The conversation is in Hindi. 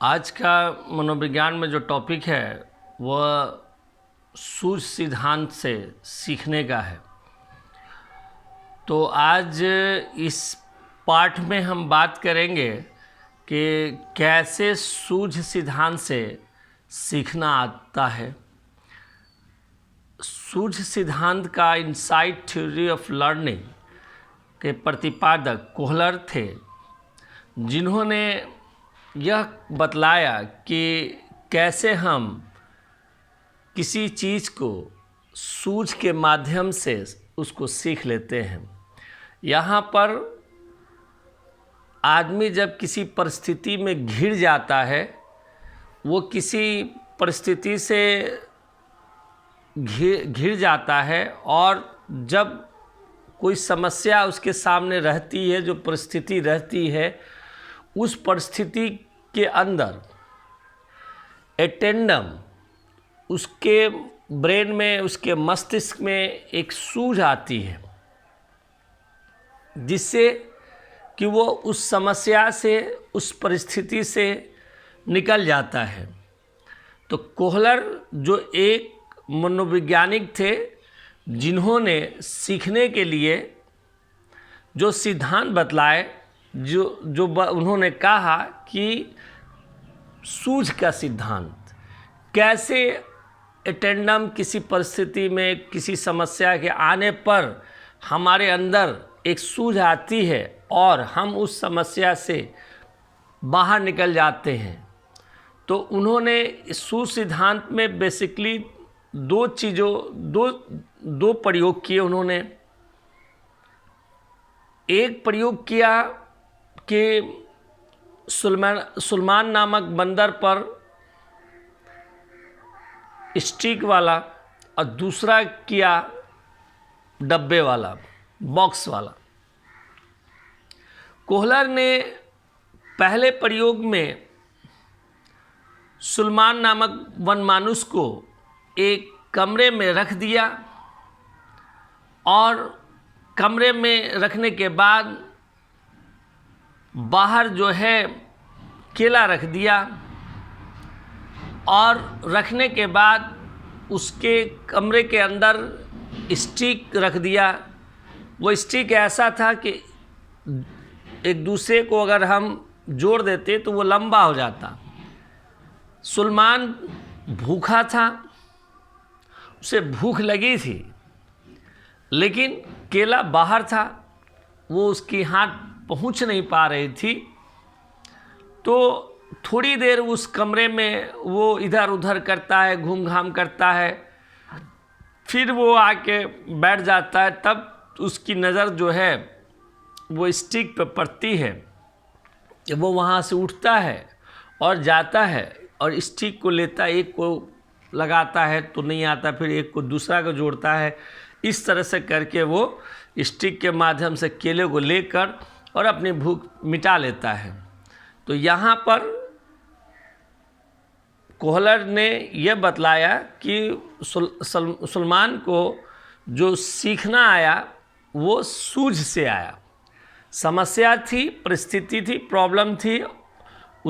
आज का मनोविज्ञान में जो टॉपिक है वह सूझ सिद्धांत से सीखने का है। तो आज इस पाठ में हम बात करेंगे कि कैसे सूझ सिद्धांत से सीखना आता है। सूझ सिद्धांत का इनसाइट थ्योरी ऑफ लर्निंग के प्रतिपादक कोहलर थे, जिन्होंने यह बतलाया कि कैसे हम किसी चीज़ को सूझ के माध्यम से उसको सीख लेते हैं। यहाँ पर आदमी जब किसी परिस्थिति में घिर जाता है, वो किसी परिस्थिति से घिर जाता है और जब कोई समस्या उसके सामने रहती है, जो परिस्थिति रहती है, उस परिस्थिति के अंदर एटेंडम उसके ब्रेन में, उसके मस्तिष्क में एक सूझ आती है, जिससे कि वो उस समस्या से, उस परिस्थिति से निकल जाता है। तो कोहलर जो एक मनोवैज्ञानिक थे, जिन्होंने सीखने के लिए जो सिद्धांत बतलाए, जो उन्होंने कहा कि सूझ का सिद्धांत, कैसे एटेंडम किसी परिस्थिति में, किसी समस्या के आने पर हमारे अंदर एक सूझ आती है और हम उस समस्या से बाहर निकल जाते हैं। तो उन्होंने सूझ सिद्धांत में बेसिकली दो प्रयोग किए। उन्होंने एक प्रयोग किया कि सुलेमान नामक बंदर पर स्टिक वाला, और दूसरा किया डब्बे वाला, बॉक्स वाला। कोहलर ने पहले प्रयोग में सुलेमान नामक वनमानुष को एक कमरे में रख दिया और कमरे में रखने के बाद बाहर जो है केला रख दिया, और रखने के बाद उसके कमरे के अंदर स्टिक रख दिया। वो स्टिक ऐसा था कि एक दूसरे को अगर हम जोड़ देते तो वो लंबा हो जाता। सुलेमान भूखा था, उसे भूख लगी थी, लेकिन केला बाहर था, वो उसकी हाथ पहुंच नहीं पा रही थी। तो थोड़ी देर उस कमरे में वो इधर उधर करता है, घूम घाम करता है, फिर वो आके बैठ जाता है। तब उसकी नज़र जो है वो स्टिक पे पड़ती है। वो वहाँ से उठता है और जाता है और स्टिक को लेता है, एक को लगाता है तो नहीं आता, फिर एक को दूसरा को जोड़ता है। इस तरह से करके वो स्टिक के माध्यम से केले को लेकर और अपनी भूख मिटा लेता है। तो यहाँ पर कोहलर ने यह बतलाया कि सुलेमान को जो सीखना आया वो सूझ से आया। समस्या थी, परिस्थिति थी, प्रॉब्लम थी,